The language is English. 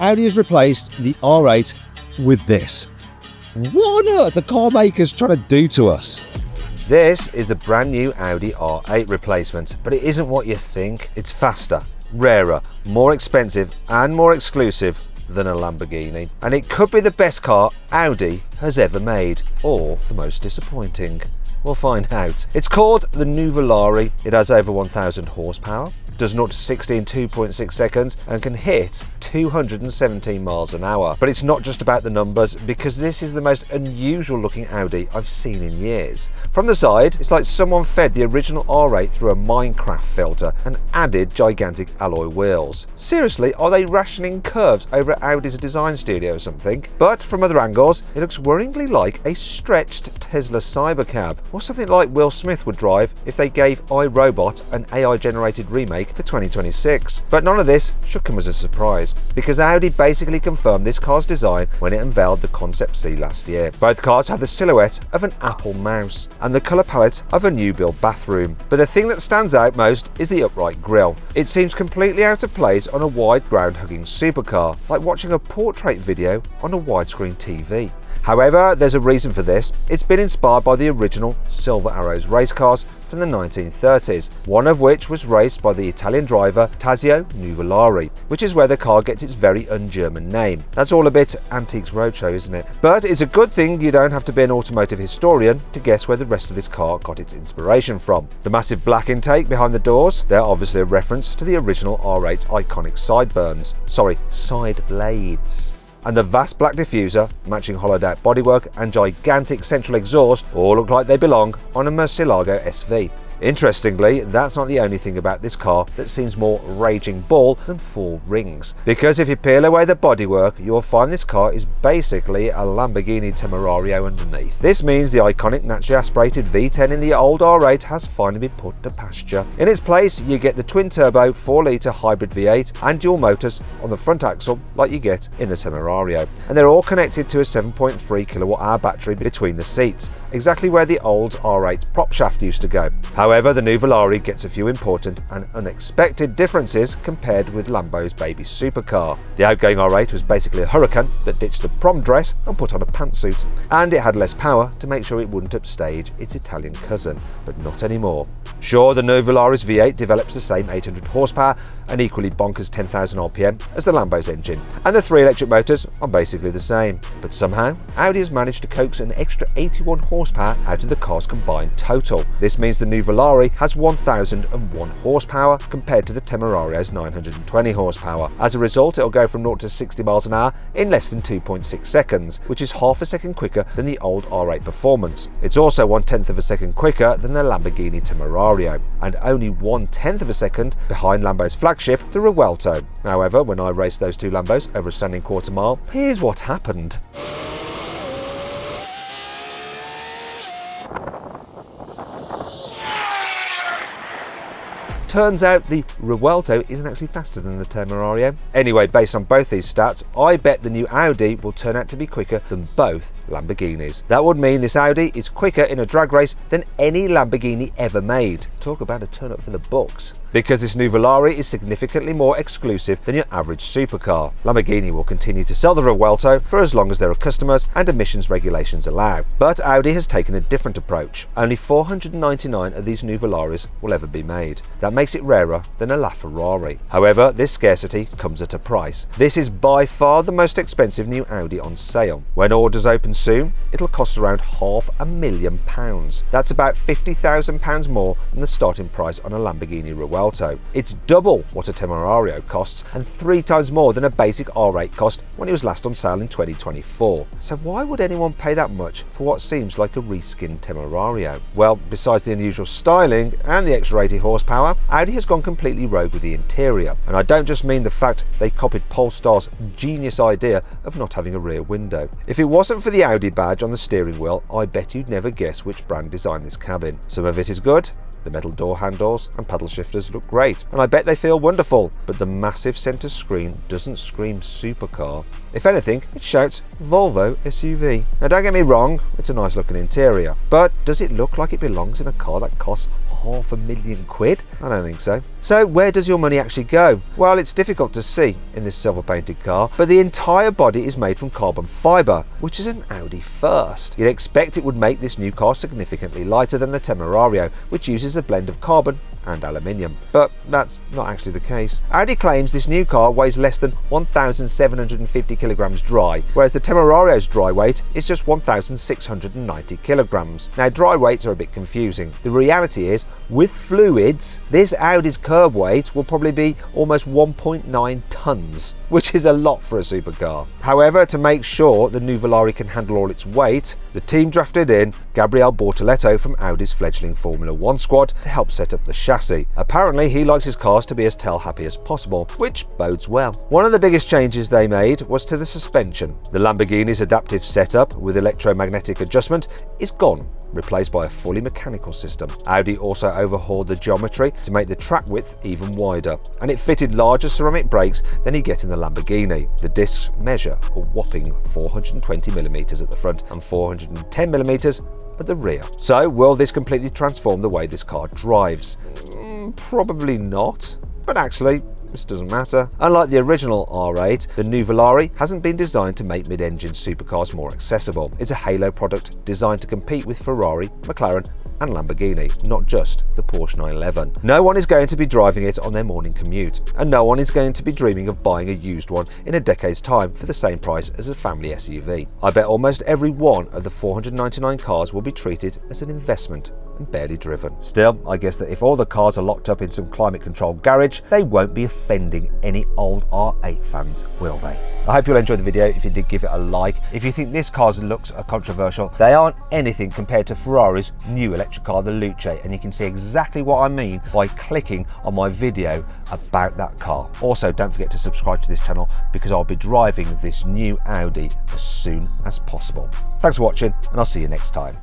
Audi has replaced the R8 with this. What on earth are car makers trying to do to us? This is the brand new Audi R8 replacement, but it isn't what you think. It's faster, rarer, more expensive and more exclusive than a Lamborghini. And it could be the best car Audi has ever made, or the most disappointing. We'll find out. It's called the Nuvolari. It has over 1000 horsepower, does 0 to 60 in 2.6 seconds and can hit 217 miles an hour. But it's not just about the numbers, because this is the most unusual looking Audi I've seen in years. From the side, it's like someone fed the original R8 through a Minecraft filter and added gigantic alloy wheels. Seriously, are they rationing curves over at Audi's design studio or something? But from other angles, it looks worryingly like a stretched Tesla Cybercab, or something like Will Smith would drive if they gave iRobot an AI generated remake for 2026. But none of this should come as a surprise, because Audi basically confirmed this car's design when it unveiled the Concept C last year. Both cars have the silhouette of an Apple mouse and the colour palette of a new build bathroom. But the thing that stands out most is the upright grille. It seems completely out of place on a wide ground hugging supercar, like watching a portrait video on a widescreen TV. However, there's a reason for this. It's been inspired by the original Silver Arrows race cars from the 1930s, one of which was raced by the Italian driver Tazio Nuvolari, which is where the car gets its very un-German name. That's all a bit Antiques Roadshow, isn't it? But it's a good thing you don't have to be an automotive historian to guess where the rest of this car got its inspiration from. The massive black intake behind the doors, they're obviously a reference to the original R8's iconic side blades. And the vast black diffuser, matching hollowed out bodywork and gigantic central exhaust all look like they belong on a Murcielago SV. Interestingly, that's not the only thing about this car that seems more raging bull than four rings, because if you peel away the bodywork, you'll find this car is basically a Lamborghini Temerario underneath. This means the iconic naturally aspirated V10 in the old R8 has finally been put to pasture. In its place, you get the twin-turbo 4-litre hybrid V8 and dual motors on the front axle like you get in the Temerario, and they're all connected to a 7.3 kilowatt-hour battery between the seats, exactly where the old R8 prop shaft used to go. However, the Nuvolari gets a few important and unexpected differences compared with Lambo's baby supercar. The outgoing R8 was basically a Huracan that ditched the prom dress and put on a pantsuit, and it had less power to make sure it wouldn't upstage its Italian cousin, but not anymore. Sure, the Nuvolari's V8 develops the same 800 horsepower and equally bonkers 10,000 RPM as the Lambo's engine, and the 3 electric motors are basically the same. But somehow, Audi has managed to coax an extra 81 horsepower out of the car's combined total. This means the Nuvolari has 1001 horsepower compared to the Temerario's 920 horsepower. As a result, it'll go from 0 to 60 miles an hour in less than 2.6 seconds, which is half a second quicker than the old R8 performance. It's also 1/10 of a second quicker than the Lamborghini Temerario, and only 1/10 of a second behind Lambo's flagship, the Revuelto. However, when I raced those two Lambos over a standing quarter mile, here's what happened. Turns out the Revuelto isn't actually faster than the Temerario. Anyway, based on both these stats, I bet the new Audi will turn out to be quicker than both Lamborghinis. That would mean this Audi is quicker in a drag race than any Lamborghini ever made. Talk about a turn up for the books. Because this Nuvolari is significantly more exclusive than your average supercar. Lamborghini will continue to sell the Revuelto for as long as there are customers and emissions regulations allow. But Audi has taken a different approach. Only 499 of these Nuvolaris will ever be made. That makes it rarer than a LaFerrari. However, this scarcity comes at a price. This is by far the most expensive new Audi on sale. When orders open soon, it'll cost around £500,000. That's about £50,000 more than the starting price on a Lamborghini Revuelto. It's double what a Temerario costs and 3 times more than a basic R8 cost when it was last on sale in 2024. So why would anyone pay that much for what seems like a reskinned Temerario? Well, besides the unusual styling and the extra 80 horsepower, Audi has gone completely rogue with the interior. And I don't just mean the fact they copied Polestar's genius idea of not having a rear window. If it wasn't for the Audi badge on the steering wheel, I bet you'd never guess which brand designed this cabin. Some of it is good. The metal door handles and paddle shifters look great, and I bet they feel wonderful, but the massive centre screen doesn't scream supercar. If anything, it shouts Volvo SUV. Now don't get me wrong, it's a nice looking interior, but does it look like it belongs in a car that costs £500,000? I don't think so. So where does your money actually go? Well, it's difficult to see in this silver painted car, but the entire body is made from carbon fibre, which is an Audi first. You'd expect it would make this new car significantly lighter than the Temerario, which uses a blend of carbon and aluminium, but that's not actually the case. Audi claims this new car weighs less than 1,750 kilograms dry, whereas the Temerario's dry weight is just 1,690 kilograms. Now, dry weights are a bit confusing. The reality is, with fluids, this Audi's curb weight will probably be almost 1.9 tons, which is a lot for a supercar. However, to make sure the Nuvolari can handle all its weight, the team drafted in Gabriele Bortoletto from Audi's fledgling Formula 1 squad to help set up the chassis. Apparently, he likes his cars to be as tail-happy as possible, which bodes well. One of the biggest changes they made was to the suspension. The Lamborghini's adaptive setup with electromagnetic adjustment is gone, replaced by a fully mechanical system. Audi also overhauled the geometry to make the track width even wider, and it fitted larger ceramic brakes than you get in the Lamborghini. The discs measure a whopping 420mm at the front and 410mm at the rear. So will this completely transform the way this car drives? Probably not, but actually this doesn't matter. Unlike the original R8, the Nuvolari hasn't been designed to make mid-engine supercars more accessible. It's a halo product designed to compete with Ferrari, McLaren and Lamborghini, not just the Porsche 911. No one is going to be driving it on their morning commute, and no one is going to be dreaming of buying a used one in a decade's time for the same price as a family SUV. I bet almost every one of the 499 cars will be treated as an investment and barely driven. Still, I guess that if all the cars are locked up in some climate-controlled garage, they won't be offending any old R8 fans, will they? I hope you'll enjoy the video. If you did, give it a like. If you think this car's looks are controversial, they aren't anything compared to Ferrari's new electric car, the Luce, and you can see exactly what I mean by clicking on my video about that car. Also, don't forget to subscribe to this channel because I'll be driving this new Audi as soon as possible. Thanks for watching, and I'll see you next time.